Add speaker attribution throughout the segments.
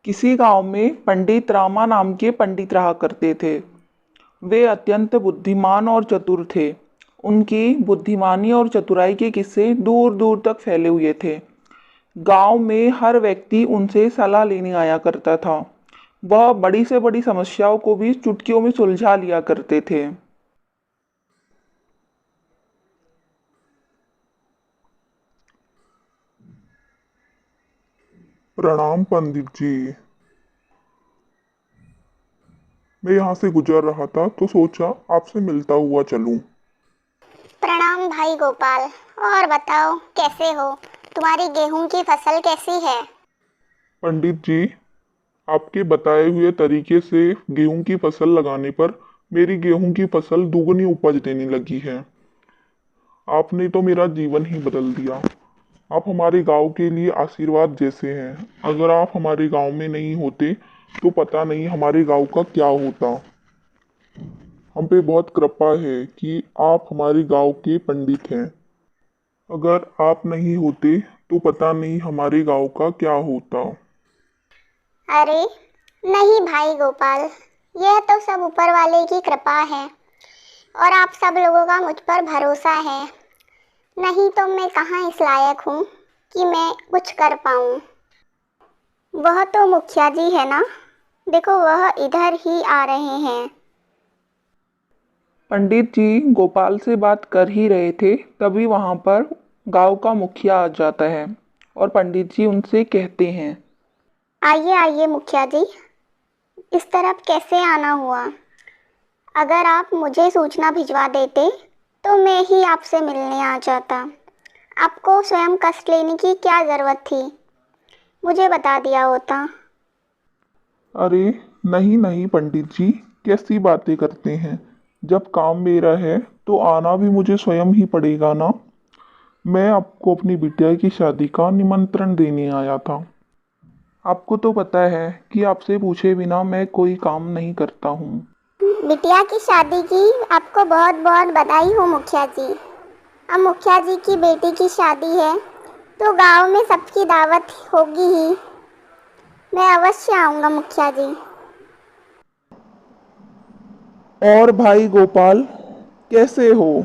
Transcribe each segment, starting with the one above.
Speaker 1: किसी गांव में पंडित रामा नाम के पंडित रहा करते थे। वे अत्यंत बुद्धिमान और चतुर थे। उनकी बुद्धिमानी और चतुराई के किस्से दूर दूर तक फैले हुए थे। गांव में हर व्यक्ति उनसे सलाह लेने आया करता था। वह बड़ी से बड़ी समस्याओं को भी चुटकियों में सुलझा लिया करते थे।
Speaker 2: प्रणाम पंडित जी। मैं यहाँ से गुजर रहा था तो सोचा आपसे मिलता हुआ चलूं।
Speaker 3: प्रणाम भाई गोपाल। और बताओ कैसे हो? तुम्हारी गेहूं की फसल कैसी है?
Speaker 2: पंडित जी, आपके बताए हुए तरीके से गेहूं की फसल लगाने पर मेरी गेहूं की फसल दुगनी उपज देने लगी है। आपने तो मेरा जीवन ही बदल दिया। आप हमारे गांव के लिए आशीर्वाद जैसे हैं। अगर आप हमारे गांव में नहीं होते तो पता नहीं हमारे गांव का क्या होता। हम पे बहुत कृपा है कि आप हमारे गांव के पंडित हैं। अगर आप नहीं होते तो पता नहीं हमारे गांव का क्या होता।
Speaker 3: अरे नहीं भाई गोपाल, यह तो सब ऊपर वाले की कृपा है और आप सब लोगों का मुझ पर भरोसा है। नहीं तो मैं कहाँ इस लायक हूँ कि मैं कुछ कर पाऊँ। वह तो मुखिया जी है ना, देखो वह इधर ही आ रहे हैं।
Speaker 1: पंडित जी गोपाल से बात कर ही रहे थे, तभी वहां पर गांव का मुखिया आ जाता है और पंडित जी उनसे कहते हैं।
Speaker 3: आइए आइए मुखिया जी, इस तरफ कैसे आना हुआ? अगर आप मुझे सूचना भिजवा देते तो मैं ही आपसे मिलने आ जाता। आपको स्वयं कष्ट लेने की क्या ज़रूरत थी? मुझे बता दिया होता।
Speaker 2: अरे नहीं नहीं पंडित जी, कैसी बातें करते हैं। जब काम मेरा है तो आना भी मुझे स्वयं ही पड़ेगा ना। मैं आपको अपनी बिटिया की शादी का निमंत्रण देने आया था। आपको तो पता है कि आपसे पूछे बिना मैं कोई काम नहीं करता हूँ।
Speaker 3: बिटिया की शादी की आपको बहुत बहुत बधाई हो मुखिया जी। अब मुखिया जी की बेटी की शादी है तो गांव में सबकी दावत होगी ही। मैं अवश्य आऊँगा मुखिया जी।
Speaker 1: और भाई गोपाल, कैसे हो?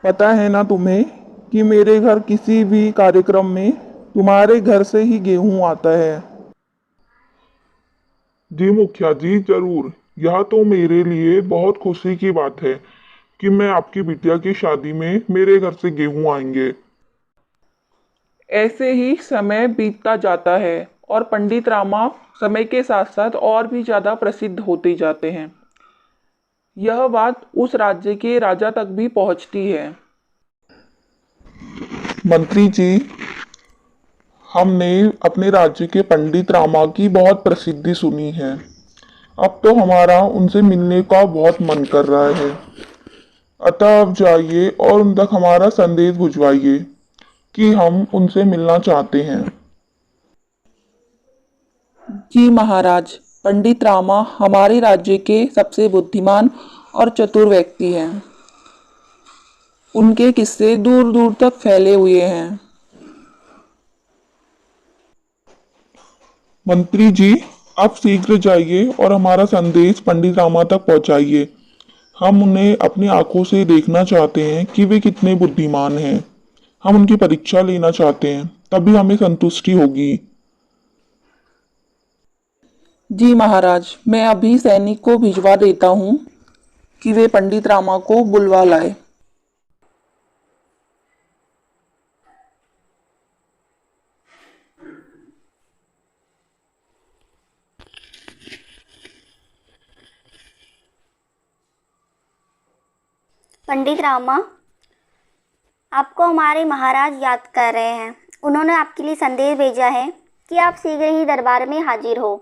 Speaker 1: पता है ना तुम्हें कि मेरे घर किसी भी कार्यक्रम में तुम्हारे घर से ही गेहूं आता है।
Speaker 2: जी मुखिया जी, जरूर। यह तो मेरे लिए बहुत खुशी की बात है कि मैं आपकी बिटिया की शादी में मेरे घर से गेहूं आएंगे।
Speaker 1: ऐसे ही समय बीतता जाता है और पंडित रामा समय के साथ साथ और भी ज्यादा प्रसिद्ध होते जाते हैं। यह बात उस राज्य के राजा तक भी पहुंचती है।
Speaker 2: मंत्री जी, हमने अपने राज्य के पंडित रामा की बहुत प्रसिद्धि सुनी है। अब तो हमारा उनसे मिलने का बहुत मन कर रहा है। अतः अब जाइए और उन तक हमारा संदेश भिजवाइए कि हम उनसे मिलना चाहते हैं।
Speaker 1: जी महाराज, पंडित रामा हमारे राज्य के सबसे बुद्धिमान और चतुर व्यक्ति हैं। उनके किस्से दूर दूर तक फैले हुए हैं।
Speaker 2: मंत्री जी, आप शीघ्र जाइए और हमारा संदेश पंडित रामा तक पहुंचाइए। हम उन्हें अपनी आंखों से देखना चाहते हैं कि वे कितने बुद्धिमान हैं। हम उनकी परीक्षा लेना चाहते हैं, तभी हमें संतुष्टि होगी।
Speaker 1: जी महाराज, मैं अभी सैनिक को भिजवा देता हूँ कि वे पंडित रामा को बुलवा लाए।
Speaker 3: पंडित रामा, आपको हमारे महाराज याद कर रहे हैं। उन्होंने आपके लिए संदेश भेजा है कि आप शीघ्र ही दरबार में हाजिर हो।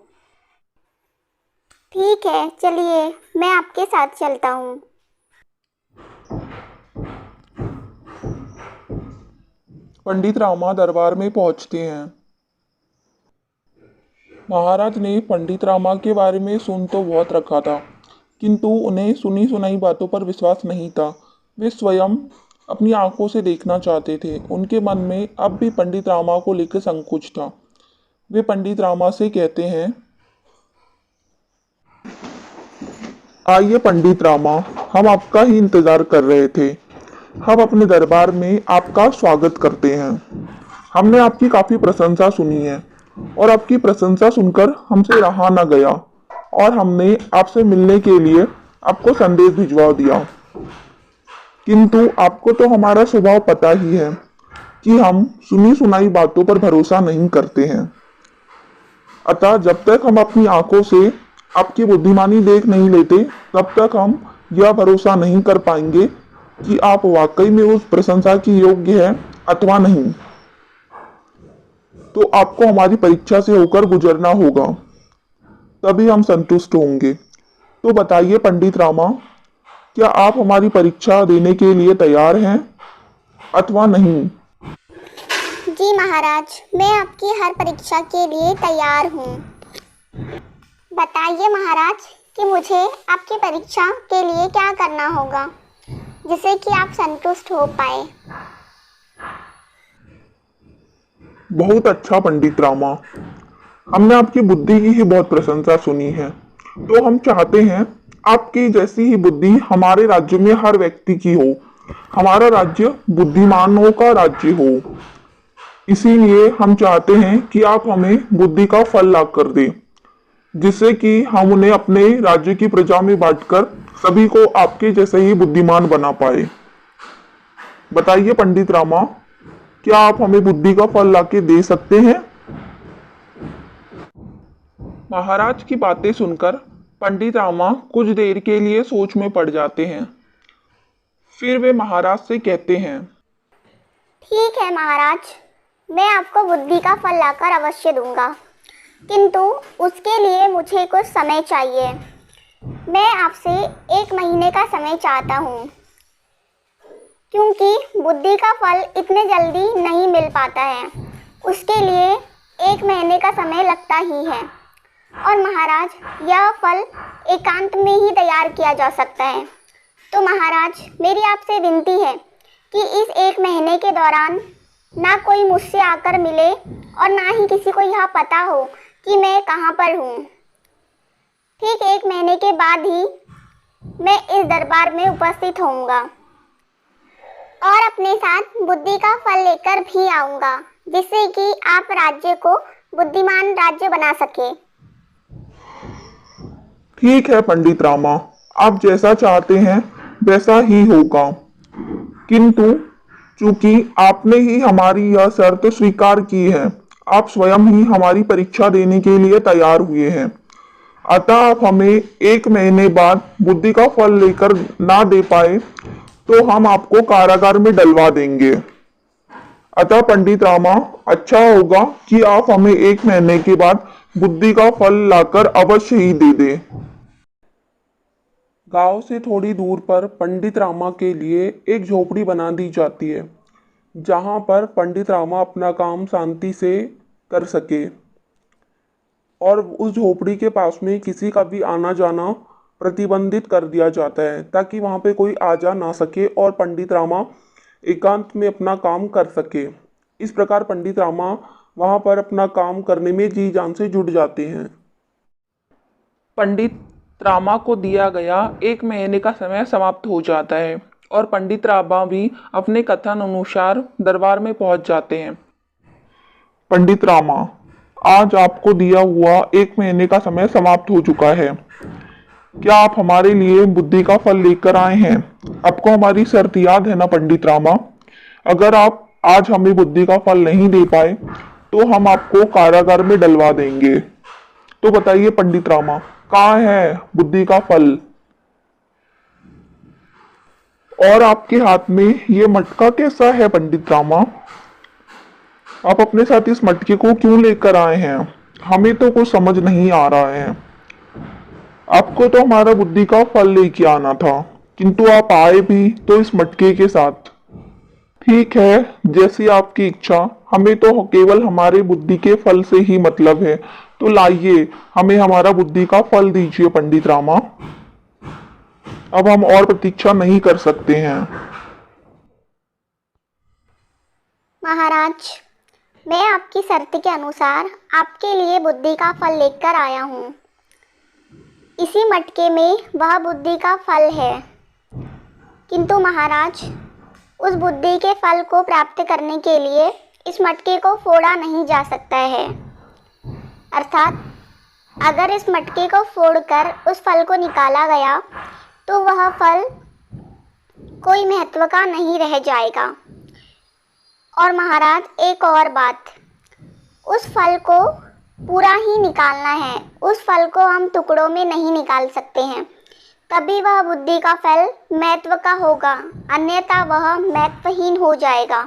Speaker 3: ठीक है, चलिए मैं आपके साथ चलता हूँ।
Speaker 1: पंडित रामा दरबार में पहुंचते हैं। महाराज ने पंडित रामा के बारे में सुन तो बहुत रखा था, किंतु उन्हें सुनी सुनाई बातों पर विश्वास नहीं था। वे स्वयं अपनी आंखों से देखना चाहते थे। उनके मन में अब भी पंडित रामा को लेकर संकोच था।
Speaker 2: वे पंडित रामा से कहते हैं, आइए पंडित रामा, हम आपका ही इंतजार कर रहे थे। हम अपने दरबार में आपका स्वागत करते हैं। हमने आपकी काफी प्रशंसा सुनी है और आपकी प्रशंसा सुनकर हमसे रहा न गया और हमने आपसे मिलने के लिए आपको संदेश भिजवा दिया। किंतु आपको तो हमारा स्वभाव पता ही है कि हम सुनी सुनाई बातों पर भरोसा नहीं करते हैं। अतः जब तक हम अपनी आंखों से आपकी बुद्धिमानी देख नहीं लेते, तब तक हम यह भरोसा नहीं कर पाएंगे कि आप वाकई में उस प्रशंसा की योग्य है अथवा नहीं। तो आपको हमारी परीक्षा से होकर गुजरना होगा, तभी हम संतुष्ट होंगे। तो बताइए पंडित रामा, क्या आप हमारी परीक्षा देने के लिए तैयार हैं अथवा नहीं?
Speaker 3: जी महाराज, मैं आपकी हर परीक्षा के लिए तैयार हूँ। बताइए महाराज कि मुझे आपकी परीक्षा के लिए क्या करना होगा जिससे कि आप संतुष्ट हो पाए।
Speaker 2: बहुत अच्छा पंडित रामा, हमने आपकी बुद्धि की ही बहुत प्रशंसा सुनी है। तो हम चाहते हैं आपकी जैसी ही बुद्धि हमारे राज्य में हर व्यक्ति की हो। हमारा राज्य बुद्धिमानों का राज्य हो। इसीलिए हम चाहते हैं कि आप हमें बुद्धि का फल ला कर दें, जिससे कि हम उन्हें अपने राज्य की प्रजा में बांटकर सभी को आपके जैसे ही बुद्धिमान बना पाए। बताइए पंडित रामा, क्या आप हमें बुद्धि का फल लाके दे सकते हैं?
Speaker 1: महाराज की बातें सुनकर पंडित रामा कुछ देर के लिए सोच में पड़ जाते हैं। फिर वे महाराज से कहते हैं,
Speaker 3: ठीक है महाराज, मैं आपको बुद्धि का फल लाकर अवश्य दूंगा, किंतु उसके लिए मुझे कुछ समय चाहिए। मैं आपसे 1 महीने का समय चाहता हूँ, क्योंकि बुद्धि का फल इतने जल्दी नहीं मिल पाता है। उसके लिए 1 महीने का समय लगता ही है। और महाराज, यह फल एकांत में ही तैयार किया जा सकता है। तो महाराज, मेरी आपसे विनती है कि इस 1 महीने के दौरान ना कोई मुझसे आकर मिले और ना ही किसी को यह पता हो कि मैं कहाँ पर हूँ। ठीक 1 महीने के बाद ही मैं इस दरबार में उपस्थित होऊंगा और अपने साथ बुद्धि का फल लेकर भी आऊंगा, जिससे कि आप राज्य को बुद्धिमान राज्य बना सके।
Speaker 2: ठीक है पंडित रामा, आप जैसा चाहते हैं वैसा ही होगा। किंतु चूंकि आपने ही हमारी यह शर्त स्वीकार की है, आप स्वयं ही हमारी परीक्षा देने के लिए तैयार हुए हैं, अतः आप हमें 1 महीने बाद बुद्धि का फल लेकर ना दे पाए तो हम आपको कारागार में डलवा देंगे। अतः पंडित रामा, अच्छा होगा कि आप हमें 1 महीने के बाद बुद्धि का फल लाकर अवश्य ही दे दें।
Speaker 1: गांव से थोड़ी दूर पर पंडित रामा के लिए एक झोपड़ी बना दी जाती है, जहां पर पंडित रामा अपना काम शांति से कर सके। और उस झोपड़ी के पास में किसी का भी आना जाना प्रतिबंधित कर दिया जाता है, ताकि वहां पे कोई आ जा ना सके और पंडित रामा एकांत में अपना काम कर सके। इस प्रकार पंडित रामा वहां पर अपना काम करने में जी जान से जुट जाते हैं। पंडित रामा को दिया गया 1 महीने का समय समाप्त हो जाता है और पंडित रामा भी अपने कथन अनुसार दरबार में पहुंच जाते हैं।
Speaker 2: पंडित रामा, आज आपको दिया हुआ 1 महीने का समय समाप्त हो चुका है। क्या आप हमारे लिए बुद्धि का फल लेकर आए हैं? आपको हमारी शर्त याद है ना पंडित रामा? अगर आप आज हमें बुद्धि का फल नहीं दे पाए तो हम आपको कारागार में डलवा देंगे। तो बताइए पंडित रामा, कहाँ है बुद्धि का फल? और आपके हाथ में ये मटका कैसा है पंडित रामा? आप अपने साथ इस मटके को क्यों लेकर आए हैं? हमें तो कुछ समझ नहीं आ रहा है। आपको तो हमारा बुद्धि का फल लेके आना था, किंतु आप आए भी तो इस मटके के साथ। ठीक है, जैसी आपकी इच्छा, हमें तो केवल हमारे बुद्धि के फल से ही मतलब है। तो लाइए, हमें हमारा बुद्धि का फल दीजिए पंडित रामा। अब हम और प्रतीक्षा नहीं कर सकते हैं।
Speaker 3: महाराज, मैं आपकी शर्त के अनुसार आपके लिए बुद्धि का फल लेकर आया हूँ। इसी मटके में वह बुद्धि का फल है, किंतु महाराज उस बुद्धि के फल को प्राप्त करने के लिए इस मटके को फोड़ा नहीं जा सकता है। अर्थात अगर इस मटके को फोड़कर उस फल को निकाला गया तो वह फल कोई महत्व का नहीं रह जाएगा। और महाराज एक और बात, उस फल को पूरा ही निकालना है, उस फल को हम टुकड़ों में नहीं निकाल सकते हैं, तभी वह बुद्धि का फल महत्व का होगा, अन्यथा वह महत्वहीन हो जाएगा।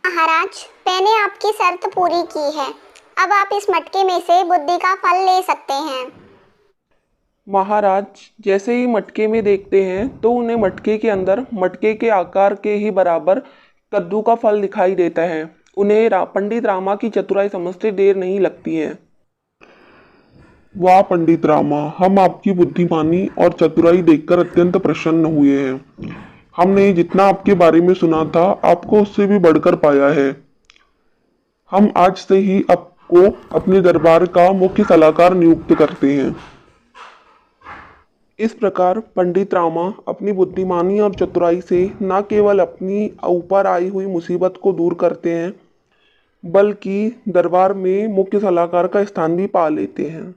Speaker 3: महाराज मैंने आपकी शर्त पूरी की है, अब आप इस मटके में से बुद्धि का फल ले सकते हैं।
Speaker 1: महाराज जैसे ही मटके में देखते हैं तो उन्हें मटके के अंदर मटके के आकार के ही बराबर कद्दू का फल दिखाई देता है। उन्हें पंडित रामा की चतुराई समझते देर नहीं लगती है।
Speaker 2: वाह पंडित रामा, हम आपकी बुद्धिमानी और चतुराई देखकर अत्यंत प्रसन्न हुए हैं। हमने जितना आपके बारे में सुना था आपको उससे भी बढ़कर पाया है। हम आज से ही आपको अपने दरबार का मुख्य सलाहकार नियुक्त करते हैं।
Speaker 1: इस प्रकार पंडित रामा अपनी बुद्धिमानी और चतुराई से न केवल अपनी ऊपर आई हुई मुसीबत को दूर करते हैं, बल्कि दरबार में मुख्य सलाहकार का स्थान भी पा लेते हैं।